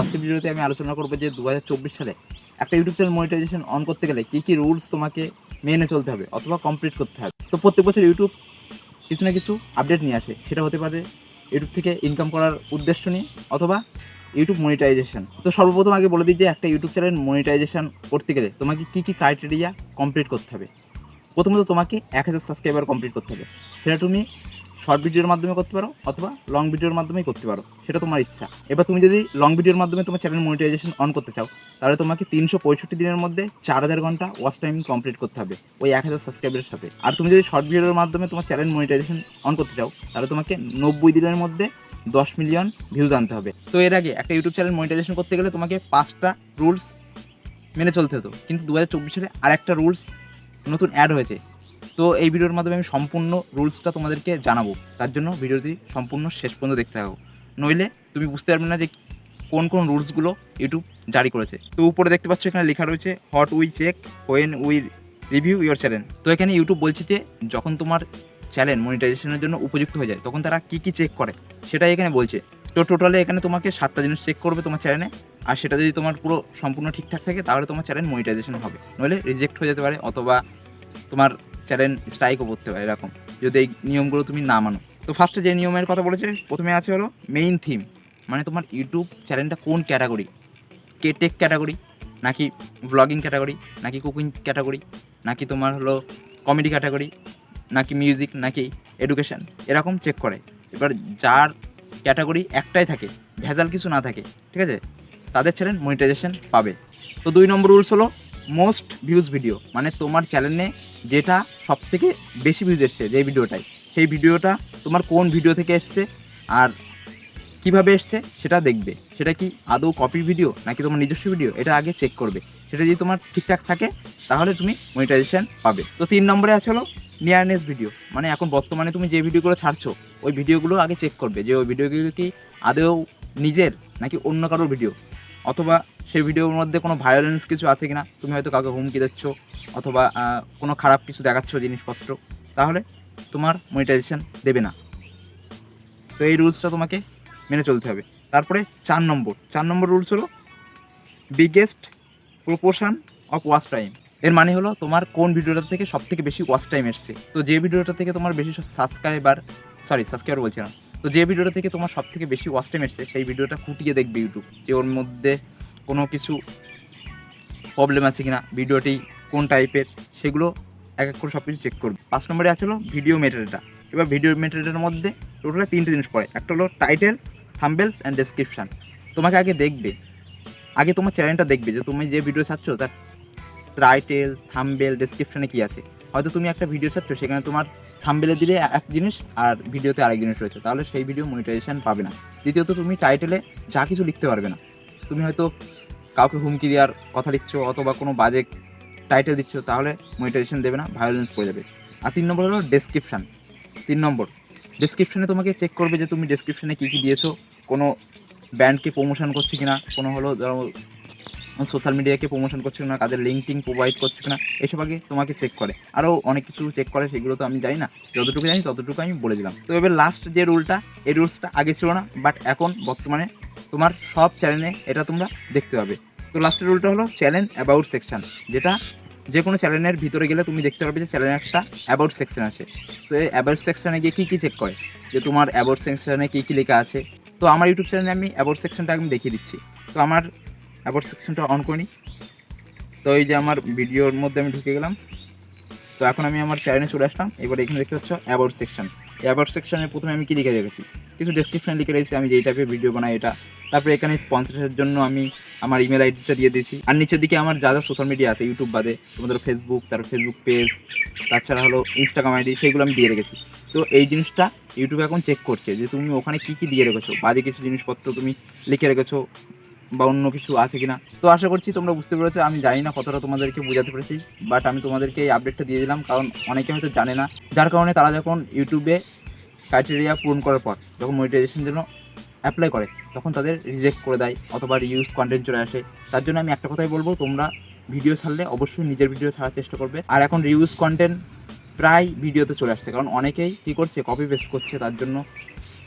আজকের ভিডিওতে আমি আলোচনা করব যে 2024 সালে একটা ইউটিউব চ্যানেল মনিটাইজেশন অন করতে গেলে কী রুলস তোমাকে মেনে চলতে হবে অথবা কমপ্লিট করতে হবে। তো প্রত্যেক বছর ইউটিউব কিছু না কিছু আপডেট নিয়ে আসে, সেটা হতে পারে ইউটিউব থেকে ইনকাম করার উদ্দেশ্য নিয়ে অথবা ইউটিউব মনিটাইজেশন। তো সর্বপ্রথম আগে বলে দিই যে একটা ইউটিউব চ্যানেল মনিটাইজেশন করতে গেলে তোমাকে কী ক্রাইটেরিয়া কমপ্লিট করতে হবে। প্রথমত তোমাকে 1000 সাবস্ক্রাইবার কমপ্লিট করতে হবে। সেটা তুমি শর্ট ভিডিওর মাধ্যমে করতে পারো অথবা লং ভিডিওর মাধ্যমেই করতে পারো, সেটা তোমার ইচ্ছা। এবার তুমি যদি লং ভিডিওর মাধ্যমে তোমার চ্যানেল মনিটাইজেশন অন করতে চাও, তাহলে তোমাকে 365 দিনের মধ্যে 4000 ঘন্টা ওয়াচ টাইম কমপ্লিট করতে হবে ওই 1000 সাবস্ক্রাইবারের সাথে। আর তুমি যদি শর্ট ভিডিওর মাধ্যমে তোমার চ্যানেল মনিটাইজেশন অন করতে চাও, তাহলে তোমাকে 90 দিনের মধ্যে 10 মিলিয়ন ভিউজ আনতে হবে। তো এর আগে একটা ইউটিউব চ্যানেল মনিটাইজেশন করতে গেলে তোমাকে 5টা রুলস মেনে চলতে হতো, কিন্তু 2024 সালে আরেকটা রুলস নতুন অ্যাড হয়েছে। তো এই ভিডিওর মাধ্যমে আমি সম্পূর্ণ রুলসটা তোমাদেরকে জানাবো, তার জন্য ভিডিওটি সম্পূর্ণ শেষ পর্যন্ত দেখতে থাকো, নইলে তুমি বুঝতে পারবে না যে কোন কোন রুলসগুলো ইউটিউব জারি করেছে। তো উপরে দেখতে পাচ্ছ এখানে লেখা রয়েছে what we check when we review your channel. তো এখানে ইউটিউব বলছে যে যখন তোমার চ্যানেল মনিটাইজেশনের জন্য উপযুক্ত হয়ে যায় তখন তারা কী চেক করে সেটাই এখানে বলছে। তো টোটালে এখানে তোমাকে 7টা জিনিস চেক করবে তোমার চ্যানেলে, আর সেটা যদি তোমার পুরো সম্পূর্ণ ঠিকঠাক থাকে তাহলে তোমার চ্যানেল মনিটাইজেশন হবে, নইলে রিজেক্ট হয়ে যেতে পারে অথবা তোমার চ্যানেল স্ট্রাইকও করতে পারে এরকম, যদি এই নিয়মগুলো তুমি না মানো। তো ফার্স্টে যে নিয়মের কথা বলেছে প্রথমে আছে হলো মেইন থিম, মানে তোমার ইউটিউব চ্যানেলটা কোন ক্যাটাগরি, টেক ক্যাটাগরি নাকি ব্লগিং ক্যাটাগরি নাকি কুকিং ক্যাটাগরি নাকি তোমার হলো কমেডি ক্যাটাগরি নাকি মিউজিক নাকি এডুকেশন, এরকম চেক করে। এবার যার ক্যাটাগরি একটাই থাকে, ভেজাল কিছু না থাকে, ঠিক আছে, তাদের চ্যানেল মনিটাইজেশন পাবে। তো 2 নম্বর রুলস হলো মোস্ট ভিউজ ভিডিও, মানে তোমার চ্যানেলে যেটা সব থেকে বেশি ভিউজ এসছে যে ভিডিওটাই, সেই ভিডিওটা তোমার কোন ভিডিও থেকে এসছে আর কিভাবে এসছে সেটা দেখবে। সেটা কি আদৌ কপি ভিডিও নাকি তোমার নিজস্ব ভিডিও, এটা আগে চেক করবে। সেটা যদি তোমার ঠিকঠাক থাকে তাহলে তুমি মনিটাইজেশন পাবে। তো 3 নম্বরে আছে হলো নিয়ারনেস ভিডিও, মানে এখন বর্তমানে তুমি যে ভিডিওগুলো ছাড়ছো ওই ভিডিওগুলো আগে চেক করবে যে ওই ভিডিওগুলো কি আদৌ নিজের নাকি অন্য কারোর ভিডিও, অথবা সেই ভিডিওর মধ্যে কোনো ভায়োলেন্স কিছু আছে কিনা, তুমি হয়তো কাউকে হুমকি দিচ্ছ অথবা কোনো খারাপ কিছু দেখাচ্ছ জিনিসপত্র, তাহলে তোমার মনিটাইজেশন দেবে না। তো এই রুলসটা তোমাকে মেনে চলতে হবে। তারপরে 4 নম্বর রুলস হলো biggest proportion of watch time. এর মানে হলো তোমার কোন ভিডিওটা থেকে সব থেকে বেশি ওয়াচ টাইম এসছে। তো যে ভিডিওটা থেকে তোমার বেশি সাবস্ক্রাইবার বলছিলাম, তো যে ভিডিওটা থেকে তোমার সব থেকে বেশি ওয়াচ টাইম এসছে সেই ভিডিওটা খুঁটিয়ে দেখবে ইউটিউব, যে ওর মধ্যে কোনো কিছু প্রবলেম আছে কিনা, ভিডিওটি কোন টাইপের, সেগুলো এক এক করে সব কিছু চেক করবে। 5 নম্বরে আছে হলো ভিডিও মেটেরিয়ালটা। এবার ভিডিও মেটেরিয়ালের মধ্যে টোটালি 3টে জিনিস পড়ে। একটা হলো টাইটেল, থাম্বনেলস অ্যান্ড ডেসক্রিপশান। তোমাকে আগে তোমার চ্যানেলটা দেখবে যে তুমি যে ভিডিও ছাড়ছ তার টাইটেল, থাম্বনেল, ডেসক্রিপশানে কী আছে। হয়তো তুমি একটা ভিডিও ছাড়ছো, সেখানে তোমার থাম্বনেলে দিলে এক জিনিস আর ভিডিওতে আরেক জিনিস রয়েছে, তাহলে সেই ভিডিও মনিটাইজেশন পাবে না। দ্বিতীয়ত তুমি টাইটেলে যা কিছু লিখতে পারবে না, তুমি হয়তো কাউকে হুমকি দেওয়ার কথা লিখছো অথবা কোনো বাজে টাইটেল দিচ্ছ, তাহলে মনিটাইজেশন দেবে না, ভায়োলেন্স করে দেবে। আর 3 নম্বর হলো ডেসক্রিপশান। 3 নম্বর ডেসক্রিপশানে তোমাকে চেক করবে যে তুমি ডেসক্রিপশানে কী দিয়েছো, কোনো ব্র্যান্ডকে প্রমোশন করছে কিনা, কোনো হলো ধরো সোশ্যাল মিডিয়াকে প্রমোশন করছে কিনা, কাদের লিঙ্কিং প্রোভাইড করছে কিনা, এসব আগে তোমাকে চেক করে। আরও অনেক কিছু চেক করে, সেগুলো তো আমি জানি না, যতটুকু জানি ততটুকু আমি বলে দিলাম। তো এবার লাস্ট যে রুলটা, এই রুলসটা আগে ছিল না, বাট এখন বর্তমানে তোমার সব চ্যানেলে এটা তোমরা দেখতে পাবে। তো লাস্টের রুলটা হলো চ্যানেল অ্যাবাউট সেকশন, যেটা যে কোনো চ্যানেলের ভিতরে গেলে তুমি দেখতে পাবে যে চ্যানেলের একটা অ্যাবাউট সেকশন আছে। তো এই অ্যাবাউট সেকশনে গিয়ে কী চেক করে, যে তোমার অ্যাবাউট সেকশনে কী লেখা আছে। তো আমার ইউটিউব চ্যানেলে আমি অ্যাবাউট সেকশনটা আমি দেখিয়ে দিচ্ছি। তো আমার অ্যাবাউট সেকশনটা অন করি। তো এই যে আমার ভিডিওর মধ্যে আমি ঢুকে গেলাম। তো এখন আমি আমার চ্যানেলে চলে আসলাম। এবার এখানে দেখতে পাচ্ছ অ্যাবাউট সেকশন। অ্যাবাউট সেকশনে প্রথমে আমি কী লিখে রেখেছি, কিছু ডেসক্রিপশন লিখে রেখেছি আমি যেই টাইপের ভিডিও বানাই এটা। তারপরে এখানে স্পন্সরের জন্য আমি আমার ইমেল আইডিটা দিয়ে দিয়েছি। আর নিচের দিকে আমার যা সোশ্যাল মিডিয়া আছে ইউটিউব বাদে, তোমাদের ফেসবুক, তারপর ফেসবুক পেজ, তাছাড়া হলো ইনস্টাগ্রাম আইডি, সেগুলো আমি দিয়ে রেখেছি। তো এই জিনিসটা ইউটিউব এখন চেক করছে যে তুমি ওখানে কী দিয়ে রেখেছো, বাজে কিছু জিনিসপত্র তুমি লিখে রেখেছো বা অন্য কিছু আছে কিনা। তো আশা করছি তোমরা বুঝতে পেরেছো। আমি জানি না কতটা তোমাদেরকে বোঝাতে পেরেছি, বাট আমি তোমাদেরকে এই আপডেটটা দিয়ে দিলাম, কারণ অনেকে হয়তো জানে না, যার কারণে তারা যখন ইউটিউবে ক্রাইটেরিয়া পূরণ করার পর যখন মনিটাইজেশন জন্য অ্যাপ্লাই করে তখন তাদের রিজেক্ট করে দেয় অথবা রিউজ কন্টেন্ট চলে আসে। তার জন্য আমি একটা কথাই বলবো, তোমরা ভিডিও ছাড়লে অবশ্যই নিজের ভিডিও ছাড়ার চেষ্টা করবে। আর এখন রিউজ কন্টেন্ট প্রায় ভিডিওতে চলে আসছে, কারণ অনেকেই কী করছে, কপি পেস্ট করছে, তার জন্য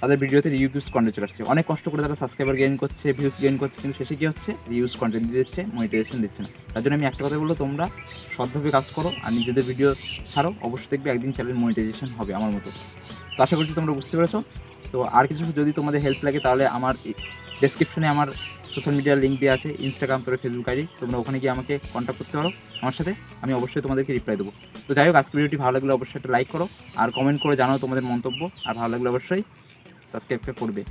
তাদের ভিডিওতে রিউজ কন্টেন্ট চলে আসছে। অনেক কষ্ট করে তারা সাবস্ক্রাইবার গেইন করছে, ভিউজ গেইন করছে, কিন্তু শেষে কী হচ্ছে, রিউজ কন্টেন্ট দিচ্ছে, মনিটাইজেশন দিচ্ছে না। তার জন্য আমি একটা কথা বলবো, তোমরা সৎভাবে কাজ করো আর নিজেদের ভিডিও ছাড়ো, অবশ্যই দেখবে একদিন চ্যানেল মনিটাইজেশন হবে আমার মতো। তো আশা করছি তোমরা বুঝতে পেরেছো। তো আর কিছু যদি তোমাদের হেল্প লাগে তাহলে আমার ডেসক্রিপশনে আমার সোশ্যাল মিডিয়ার লিঙ্ক দেওয়া আছে, ইনস্টাগ্রাম করে ফেসবুক আইডি, তোমরা ওখানে গিয়ে আমাকে কন্ট্যাক্ট করতে পারো আমার সাথে, আমি অবশ্যই তোমাদেরকে রিপ্লাই দেবো। তো যাই হোক, আজকে ভিডিওটি ভালো লাগলে অবশ্যই একটা লাইক করো আর কমেন্ট করে জানাও তোমাদের মন্তব্য, আর ভালো লাগলে অবশ্যই সাবস্ক্রাইব করবে।